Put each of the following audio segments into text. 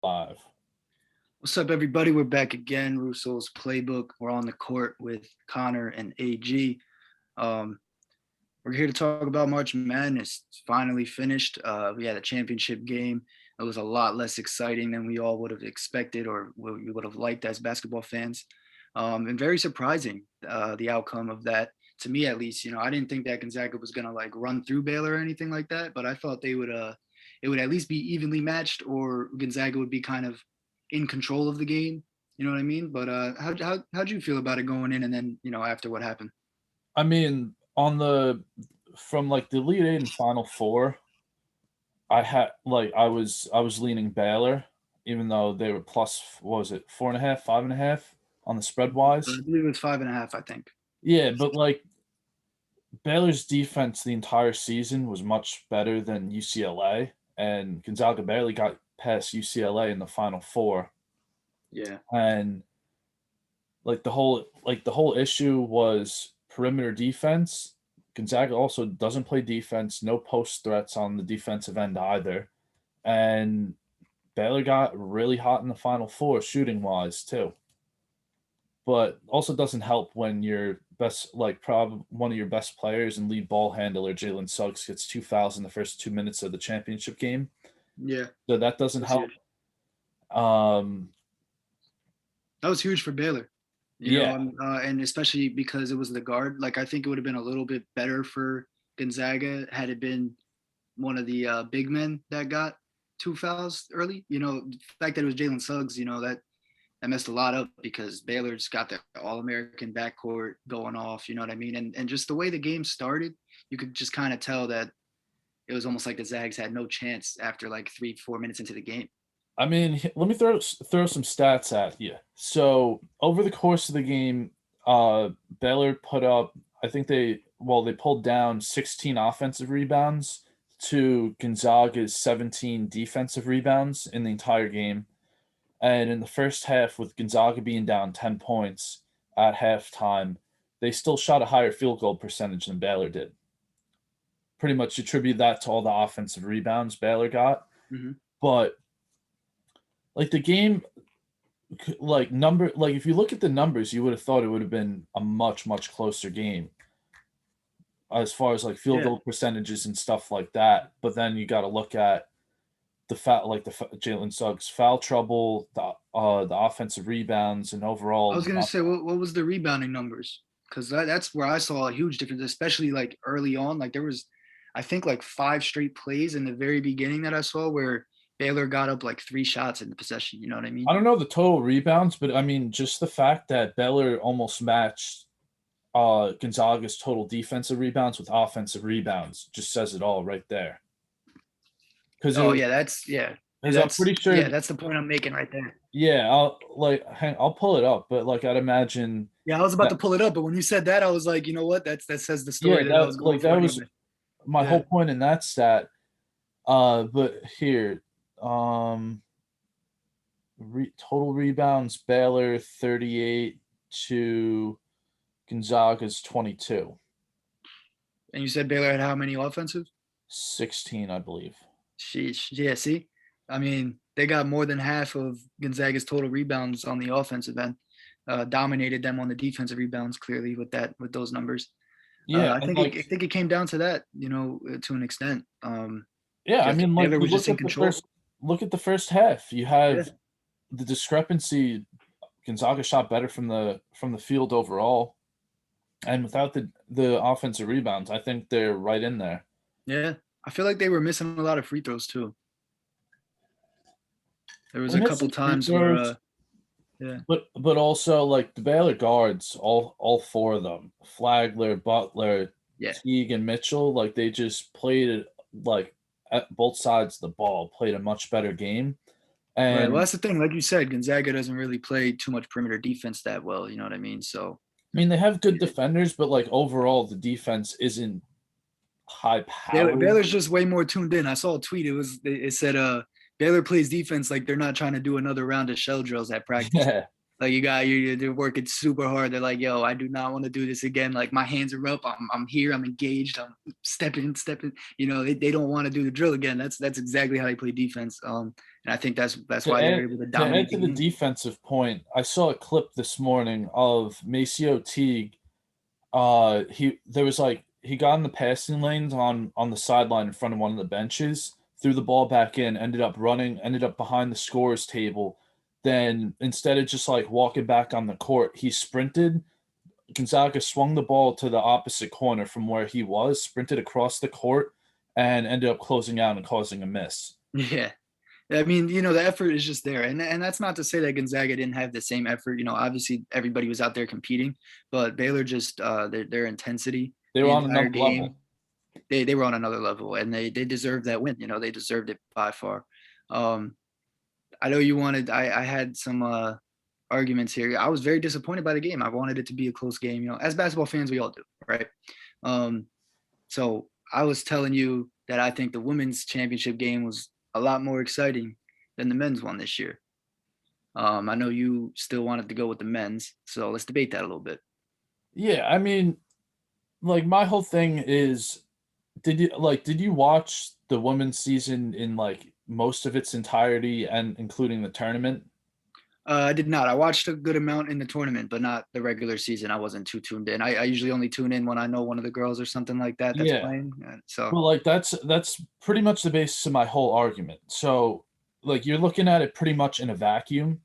Live. What's up, everybody? We're back again. Russo's Playbook. We're on the court with Connor and AG. Um, we're here to talk about March Madness. It's finally finished. We had a championship game. It was a lot less exciting than we all would have expected or what we would have liked as basketball fans. And very surprising, the outcome of that, to me at least. I didn't think that Gonzaga was going to like run through Baylor or anything like that, but I thought it would at least be evenly matched, or Gonzaga would be kind of in control of the game. You know what I mean? But how'd you feel about it going in, and then after what happened? I mean, on the from like the Elite Eight and Final Four, I was leaning Baylor, even though they were plus what was it 4.5, 5.5 on the spread I wise. believe it was 5.5. I think. Yeah, but like Baylor's defense the entire season was much better than UCLA, and Gonzaga barely got past UCLA in the Final Four. Yeah. And the whole issue was perimeter defense. Gonzaga also doesn't play defense, no post threats on the defensive end either. And Baylor got really hot in the Final Four shooting wise too. But also doesn't help when your best, like, probably one of your best players and lead ball handler, Jalen Suggs, gets 2 fouls in the first 2 minutes of the championship game. Yeah. So that doesn't That's help. huge. Um, That was huge for Baylor. yeah, And especially because it was the guard. Like I think it would have been a little bit better for Gonzaga had it been one of the big men that got 2 fouls early. The fact that it was Jalen Suggs, that messed a lot up because Baylor's got the All-American backcourt going off. You know what I mean? And just the way the game started, you could just kind of tell that it was almost like the Zags had no chance after like 3-4 minutes into the game. I mean, let me throw some stats at you. So over the course of the game, Baylor put up. I think they pulled down 16 offensive rebounds to Gonzaga's 17 defensive rebounds in the entire game. And in the first half, with Gonzaga being down 10 points at halftime, they still shot a higher field goal percentage than Baylor did. Pretty much attribute that to all the offensive rebounds Baylor got. Mm-hmm. But like the game, if you look at the numbers, you would have thought it would have been a much closer game as far as like field Yeah. goal percentages and stuff like that. But then you got to look at Jalen Suggs foul trouble, the offensive rebounds, and I overall. was gonna say, what was the rebounding numbers? Because that's where I saw a huge difference, especially like early on. Like there was, I think, like 5 straight plays in the very beginning that I saw where Baylor got up like 3 shots in the possession. You know what I I mean? don't know the total rebounds, but I mean just the fact that Baylor almost matched Gonzaga's total defensive rebounds with offensive rebounds just says it all right there. Because Oh yeah, that's yeah, I'm pretty sure. that's the point I'm making right there. Yeah, I'll pull it up, but like I'd imagine Yeah, I was about that. to pull it up, but when you said that, I was like, you know what? That says the Yeah, story that I was going that for was anyway. my Yeah. whole point in that stat. But here, um, total rebounds: Baylor 38 to Gonzaga's 22, And you said Baylor had how many offensive? 16, I believe. Sheesh. Yeah, see? I mean, they got more than half of Gonzaga's total rebounds on the offensive end. Dominated them on the defensive rebounds clearly with those numbers. Yeah, I and think like it came down to that, to an extent. yeah, I Just mean like Baylor you was just in control. look at the first half. You Yeah. have the discrepancy. Gonzaga shot better from the field overall, and without the offensive rebounds, I think they're right in there. Yeah. I feel like they were missing a lot of free throws too. There was They're a couple missing free times where throws, yeah. but also like the Baylor guards, all four of them, Flagler, Butler, Yeah. Teague, and Mitchell, like they just played it like at both sides of the ball, played a much better game. Right. Well, And that's the thing. Like you said, Gonzaga doesn't really play too much perimeter defense that well. You know what I mean? So I mean they have good yeah. defenders, but like overall the defense isn't high powered. Baylor's just way more tuned in. I saw a tweet. It said Baylor plays defense like they're not trying to do another round of shell drills at practice. Yeah. Like they're working super hard. They're like, yo, I do not want to do this again. Like my hands are up. I'm here. I'm engaged. I'm stepping. They don't want to do the drill again. That's exactly how they play defense. And I think that's To why they're add able to to add dominate to the the game. defensive point, I saw a clip this morning of Maceo Teague. He got in the passing lanes on the sideline in front of one of the benches, threw the ball back in, ended up behind the scorers table. Then instead of just like walking back on the court, he sprinted. Gonzaga swung the ball to the opposite corner from where he was, sprinted across the court, and ended up closing out and causing a miss. Yeah. I mean, the effort is just there. And that's not to say that Gonzaga didn't have the same effort. Obviously everybody was out there competing, but Baylor just their intensity They were the on entire another game, level. they were on another level, and they deserved that win. They deserved it by far. Um, I know you wanted I had some arguments here. I was very disappointed by the game. I wanted it to be a close game. As basketball fans, we all do, right? Um, so I was telling you that I think the women's championship game was a lot more exciting than the men's one this year. I know you still wanted to go with the men's, so let's debate that a little bit. Yeah, I mean, like my whole thing is, did you watch the women's season in like most of its entirety and including the tournament? I did not. I watched a good amount in the tournament, but not the regular season. I wasn't too tuned in. I usually only tune in when I know one of the girls or something like that that's Yeah. playing. So Well, like that's pretty much the basis of my whole argument. So, like you're looking at it pretty much in a vacuum,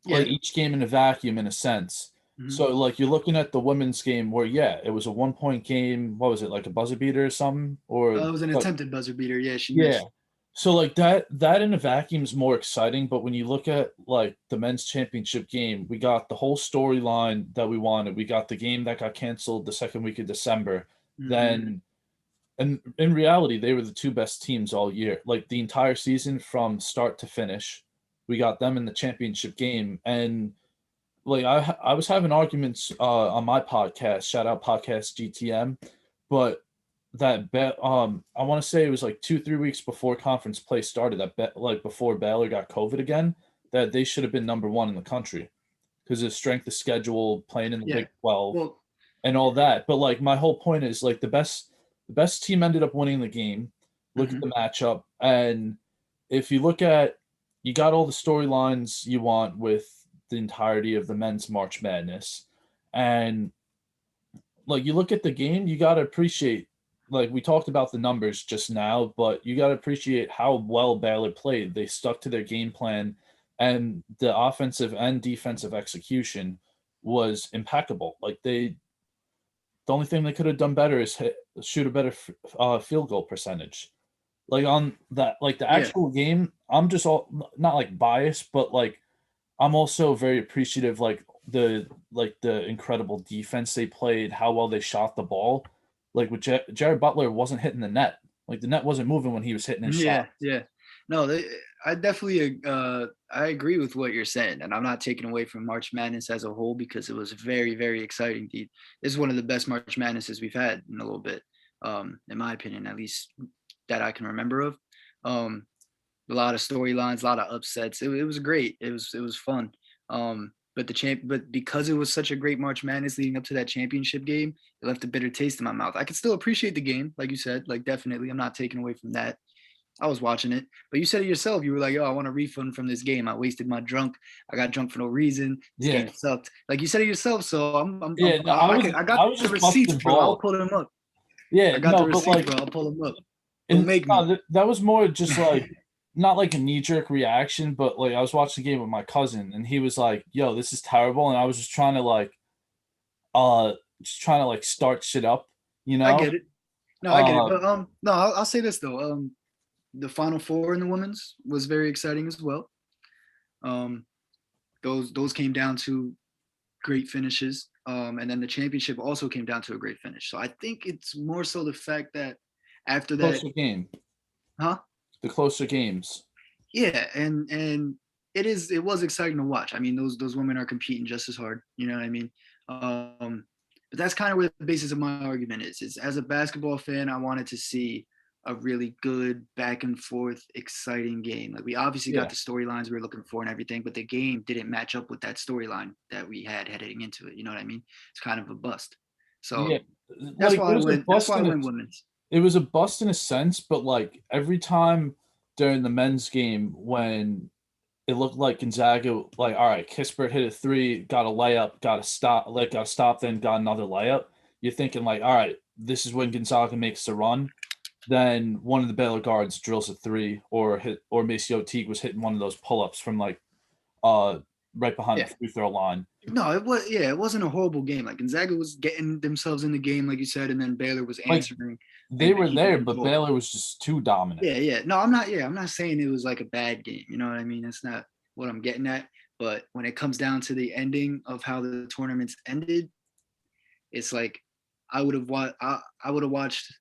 like yeah. each game in a vacuum in a sense. Mm-hmm. So, like you're looking at the women's game where yeah, it was a 1 point game. What was it, like a buzzer beater or something? Or It was an but attempted buzzer beater. Yeah, she yeah. missed. So like that in a vacuum is more exciting, but when you look at like the men's championship game, we got the whole storyline that we wanted. We got the game that got canceled the second week of December. Mm-hmm. Then and in reality, they were the two best teams all year. Like the entire season from start to finish, we got them in the championship game. And like I was having arguments on my podcast, shout out podcast GTM, but that bet I want to say it was like 2 3 weeks before conference play started, that bet like before Baylor got COVID again, that they should have been number one in the country because of strength of schedule, playing in the Yeah. Big 12 Well. and all that. But like my whole point is like the best team ended up winning the game. Look at Mm-hmm. the matchup, and if you look at, you got all the storylines you want with the entirety of the men's March Madness, and like you look at the game, you got to appreciate. Like we talked about the numbers just now, but you got to appreciate how well Baylor played. They stuck to their game plan, and the offensive and defensive execution was impeccable. Like the only thing they could have done better is shoot a better field goal percentage. Like on that, like the Yeah. actual game, I'm just all not like biased, but like I'm also very appreciative, like the incredible defense they played, how well they shot the ball. Like with Jared Butler wasn't hitting the net. Like the net wasn't moving when he was hitting his Yeah. shot. Yeah. No, I definitely I agree with what you're saying, and I'm not taking away from March Madness as a whole because it was very, very exciting. This is one of the best March Madnesses we've had in a little bit, in my opinion, at least that I can remember of. Um, a lot of storylines, a lot of upsets. It was great. It was fun. But because it was such a great March Madness leading up to that championship game, it left a bitter taste in my mouth. I can still appreciate the game, like you said, like definitely. I'm not taking away from that. I was watching it, but you said it yourself. You were like, "Oh, I want a refund from this game. I wasted my drunk. I got drunk for no reason. This Yeah, game sucked." Like you said it yourself. So yeah. No, I got I was the just receipts, busting bro. I'll balls. pull them up. Yeah, I got the no, but receipts, like bro. I'll pull them up. Don't and make no, me. that was more just like not like a knee jerk reaction, but like I was watching the game with my cousin and he was like, "Yo, this is terrible," and I was uh just trying to like start shit up, you I know. get it. No, I get it. Uh, But no, I'll say this though. The Final Four in the women's was very exciting as well. Um, those came down to great finishes. And then the championship also came down to a great finish. So I think it's more so the fact that after that, closer game, huh? the closer games. Yeah, and it was exciting to watch. I mean, those women are competing just as hard. You know what I mean? But that's kind of where the basis of my argument is. Is as a basketball fan, I wanted to see a really good back and forth, exciting game. Like we obviously got Yeah. the storylines we were looking for and everything, but the game didn't match up with that storyline that we had heading into it. You know what I mean? It's kind of a bust. Yeah. So that's Like why it I was a went. That's bust why I in a went women's. it was a bust in a sense, but like every time during the men's game when it looked like Gonzaga, like, all right, Kispert hit a three, got a layup, got a stop, then got another layup. You're thinking like, all right, this is when Gonzaga makes the run. Then one of the Baylor guards drills a three, or Maceo Teague was hitting one of those pull ups from like uh right behind the Yeah. free throw line. No, it was yeah, it wasn't a horrible game. Like Gonzaga was getting themselves in the game, like you said, and then Baylor was Like answering they and were keeping there, but control. Baylor was just too dominant. Yeah, yeah. No, I'm not. Yeah, I'm not saying it was like a bad game. You know what I mean? That's not what I'm getting at. But when it comes down to the ending of how the tournaments ended, it's like I would have watched. I would have watched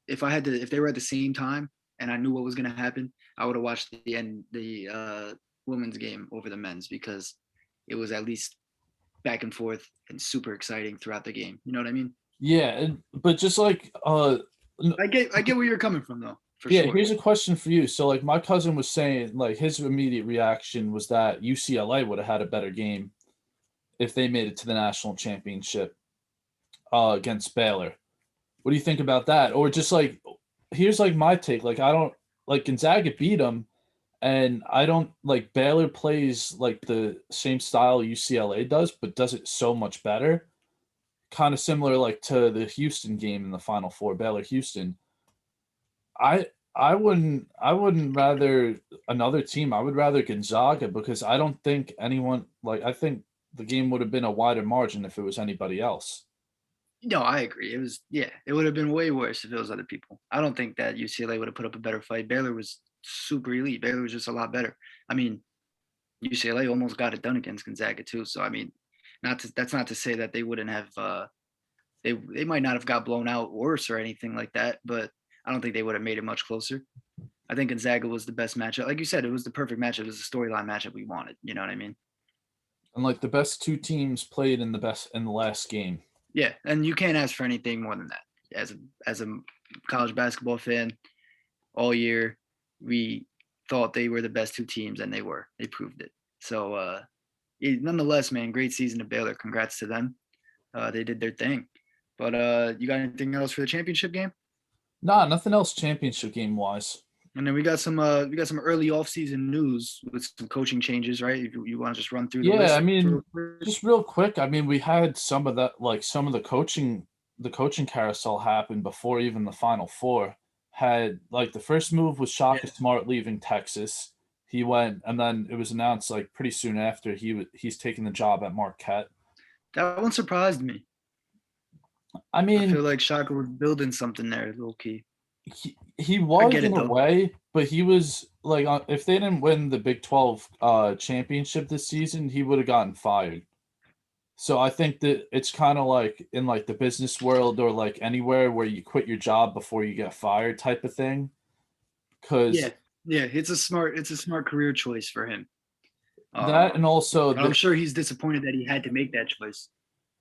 if I had to. If they were at the same time and I knew what was going to happen, I would have watched the women's game over the men's because it was at least back and forth and super exciting throughout the game. You know what I mean? Yeah, but just like I get where you're coming from though, for yeah, sure. here's a question for you. So like my cousin was saying like his immediate reaction was that UCLA would have had a better game if they made it to the national championship against Baylor. What do you think about that? Or just like here's like my take. Like I don't like Gonzaga beat them, and I don't like Baylor plays like the same style UCLA does, but does it so much better. Kind of similar like to the Houston game in the Final Four, Baylor Houston. I wouldn't rather another team. I would rather Gonzaga because I don't think anyone like I think the game would have been a wider margin if it was anybody else. No, I agree. It was yeah, it would have been way worse if it was other people. I don't think that UCLA would have put up a better fight. Baylor was super elite. Baylor was just a lot better. I mean, UCLA almost got it done against Gonzaga too. So I mean, that's not to say that they wouldn't have they might not have got blown out worse or anything like that, but I don't think they would have made it much closer. I think Gonzaga was the best matchup. Like you said, it was the perfect matchup. It was the storyline matchup we wanted. You know what I mean? And like the best two teams played in the last game. Yeah, and you can't ask for anything more than that. As a college basketball fan, all year we thought they were the best two teams, and they were. They proved it. So, nonetheless, man, great season to Baylor. Congrats to them. They did their thing. But you got anything else for the championship game? Nah, nothing else championship game wise. And then we got some early offseason news with some coaching changes, right? If you want to just run through the Yeah, I list real mean, quick. just real quick. I mean, we had some of that, like some of the coaching carousel happened before even the Final Four. Had like the first move was Yeah, Shaka Smart leaving Texas. He went, and then it was announced like pretty soon after he's taking the job at Marquette. that one surprised me. I I feel mean, like Shaka was building something there, low key. he I was get in it a though. way, but he was like if they didn't win the Big 12 championship this season, he would have gotten fired. So I think that it's kind of like in like the business world or like anywhere where you quit your job before you get fired type of thing. Yeah, Because yeah, it's a smart career choice for him. that and also And I'm the sure he's disappointed that he had to make that choice.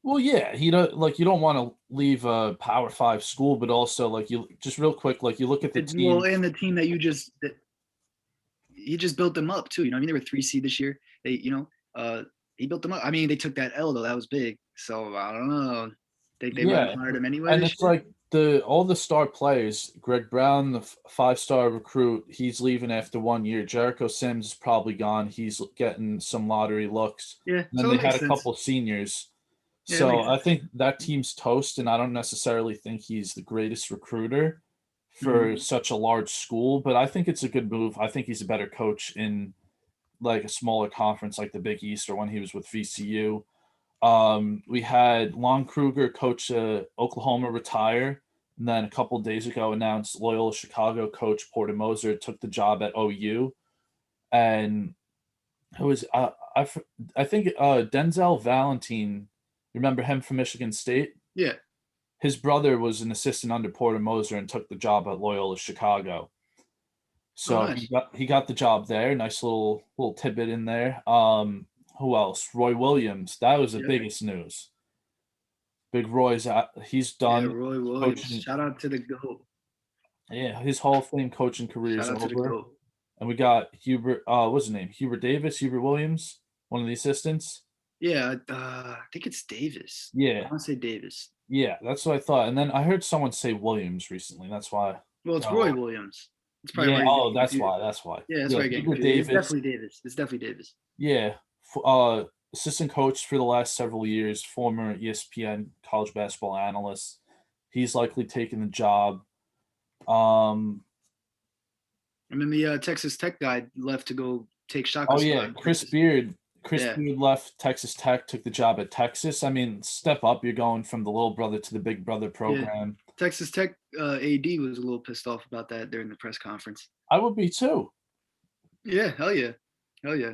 well, yeah, he don't like you don't want to leave a Power Five school, but also like you just real quick, like you look at the Well, team. and the team that he just built them up too. You know, I mean, they were 3 seed this year. He built them up. I mean, they took that L though. That was big. So I don't know. Think they might have Yeah, fired him anyway and this it's year. like the all the star players. Greg Brown, the five-star recruit, he's leaving after 1 year. Jericho Sims is probably gone. He's getting some lottery looks. Yeah, And then so they it had makes a sense. couple seniors. Yeah, it So makes I sense. think that team's toast, and I don't necessarily think he's the greatest recruiter Hmm. for such a large school, but I think it's a good move. I think he's a better coach in like a smaller conference like the Big East or when he was with VCU. We had Lon Kruger coach Oklahoma retire, and then a couple days ago announced Loyola Chicago coach Porter Moser took the job at OU, and it was I think Denzel Valentine. Remember him from Michigan State? Yeah. His brother was an assistant under Porter Moser and took the job at Loyola Chicago. Oh, So he nice. got he got the job there. Nice little tidbit in there. Who else? Roy Williams. That was the Yep. biggest news. Big Roy's he's Yeah, done Roy Williams. coaching. Shout out to the GOAT. Yeah, his Hall of Fame coaching career Shout is out to the over, GOAT. and we got Hubert. What's his name? Hubert Williams, one of the assistants. Yeah, I think it's Davis. I Yeah, want to say Davis. yeah, that's what I thought. And then I heard someone say Williams recently. That's why. Well, it's Roy Oh, Williams. That's probably yeah. why you're Oh, getting that's confused. why. That's why. Yeah, that's Yeah, why you're getting Hubert confused. It's Davis. definitely Davis. It's definitely Davis. Yeah, assistant coach for the last several years, former ESPN college basketball analyst. He's likely taking the job. Um, And then the Texas Tech guy left to go take oh Shaka's spot yeah, in Chris Texas. Beard. Chris Yeah, Beard left Texas Tech, took the job at Texas. I mean, step up. You're going from the little brother to the big brother yeah. program. Texas Tech AD was a little pissed off about that during the press conference. I would be too. Yeah, hell yeah, hell yeah.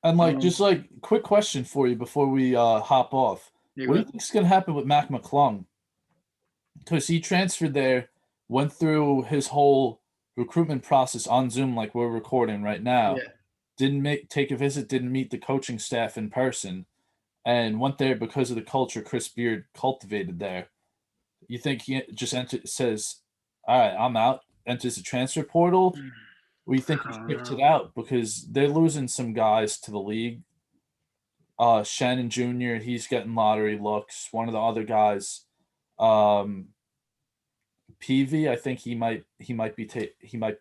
And like, Um, just like, quick question for you before we hop off. yeah, What go do you ahead. think is going to happen with Mac McClung? Because he transferred there, went through his whole recruitment process on Zoom, like we're recording right now. Yeah. Didn't take a visit, didn't meet the coaching staff in person, and went there because of the culture Chris Beard cultivated there. You think he just says, "All right, I'm out," enters the transfer portal? Or you think he I don't ships it know. out because they're losing some guys to the league? Shannon Jr. He's getting lottery looks. One of the other guys, um, PV, I think he might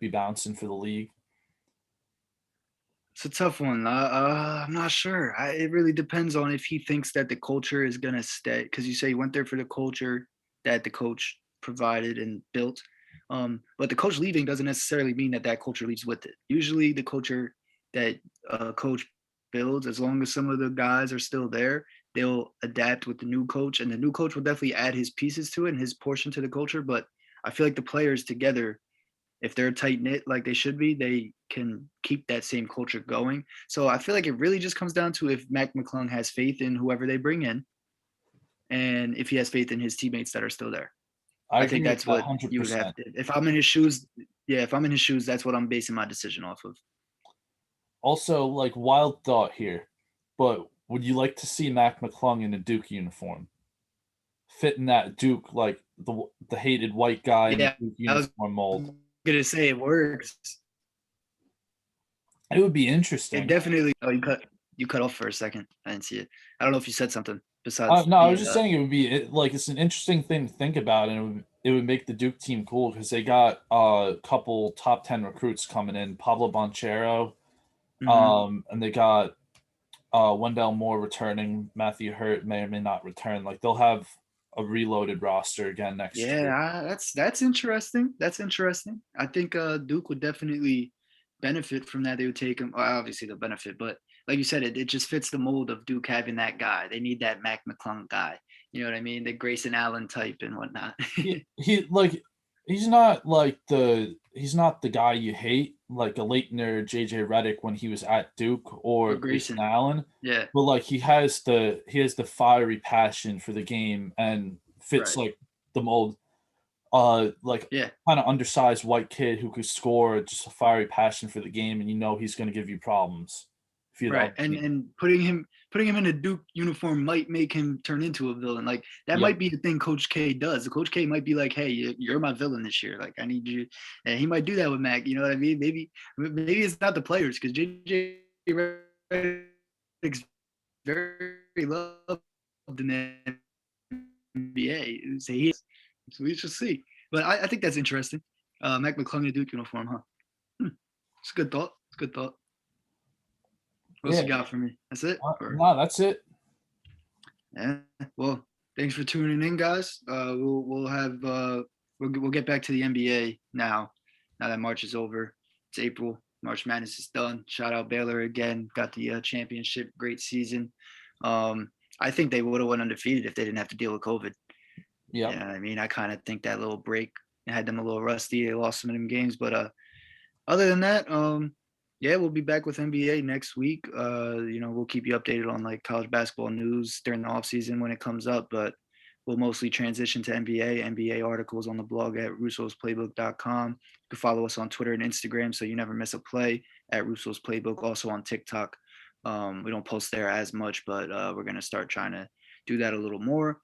be bouncing for the league. It's a tough one. I'm not sure. It really depends on if he thinks that the culture is gonna stay. Because you say he went there for the culture that the coach provided and built. But the coach leaving doesn't necessarily mean that that culture leaves with it. Usually, the culture that a coach builds, as long as some of the guys are still there, they'll adapt with the new coach, and the new coach will definitely add his pieces to it and his portion to the culture. But I feel like the players together, if they're tight knit like they should be, they can keep that same culture going. So I feel like it really just comes down to if Mac McClung has faith in whoever they bring in, and if he has faith in his teammates that are still there. I I think agree with that's that what you would have 100%. to. If I'm in his shoes, yeah, if I'm in his shoes, that's what I'm basing my decision off of. Also, like, wild thought here, but would you like to see Mac McClung in a Duke uniform? Fit in that Duke, like the hated white guy in the Yeah, Duke I was uniform mold. gonna say it works. It would be It interesting. definitely. Oh, you cut off for a second. I didn't see it. I don't know if you said something besides No, I was the. just saying it would be like it's an interesting thing to think about, and it would make the Duke team cool because they got a couple top 10 recruits coming in, Pablo Bonchero, Mhm. and they got Wendell Moore returning, Matthew Hurt may or may not return. Like they'll have a reloaded roster again next year. Yeah, that's interesting. That's interesting. I think Duke would definitely benefit from that. They would take him. Well, obviously, they'll benefit, but like you said, it just fits the mold of Duke having that guy. They need that Mac McClung guy. You know what I mean? The Grayson Allen type and whatnot. He like he's not the guy you hate like a Leitner, JJ Redick when he was at Duke or Or Grayson Grayson. Allen, Yeah. but like he has the fiery passion for the game and fits Right. like the mold. Like Yeah. kind of undersized white kid who could score, just a fiery passion for the game, and you know he's going to give you problems if you're the Right. other And team. putting him in a Duke uniform might make him turn into a villain. Like that Yep. might be the thing Coach K does. Coach K might be like, "Hey, you're my villain this year. Like I need you," and he might do that with Mac. You know what I mean? Maybe it's not the players because JJ Redick's very loved in the NBA. So we shall see. But I think that's interesting. Mac McClung in a Duke uniform, huh? It's a good thought. It's a good thought. What else Yeah. you got for me? That's it? Or No, that's it. yeah. Well, thanks for tuning in, guys. We'll have we'll get back to the NBA now. Now that March is over, it's April. March Madness is done. Shout out Baylor again. Got the championship. Great season. Um, I think they would have went undefeated if they didn't have to deal with COVID. Yep. Yeah, I mean, I kind of think that little break had them a little rusty. They lost some of them games, but other than that, yeah, we'll be back with NBA next week. We'll keep you updated on like college basketball news during the off season when it comes up, but we'll mostly transition to NBA. NBA articles on the blog at russosplaybook.com. You can follow us on Twitter and Instagram so you never miss a play at Russo's Playbook. Also on TikTok. We don't post there as much, but we're gonna start trying to do that a little more.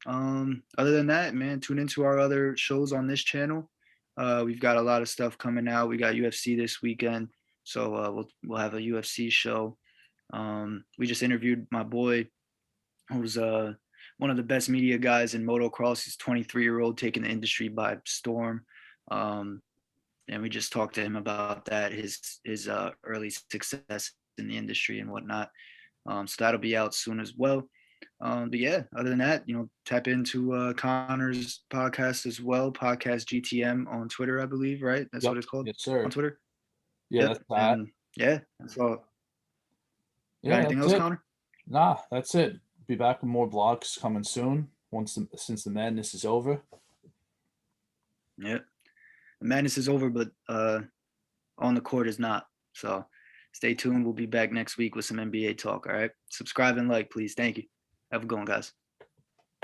Other than that, man, tune into our other shows on this channel. We've got a lot of stuff coming out. We got UFC this weekend, so we'll have a UFC show. We just interviewed my boy, who's one of the best media guys in motocross. He's 23-year-old, taking the industry by storm. And we just talked to him about that, his early success in the industry and whatnot. So that'll be out soon as well. But yeah, other than that, tap into Connor's podcast as well, Podcast GTM on Twitter, I believe, right? That's Yep. what it's called Yes, sir. on Twitter. Yeah, Yep. that's that. And yeah, that's all. Yeah, Got anything that's else, it. Connor? Nah, that's it. Be back with more blogs coming soon since the madness is over. Yep. The madness is over, but on the court is not. So stay tuned. We'll be back next week with some NBA talk. All right. Subscribe and like, please. Thank you. Have a good one, guys.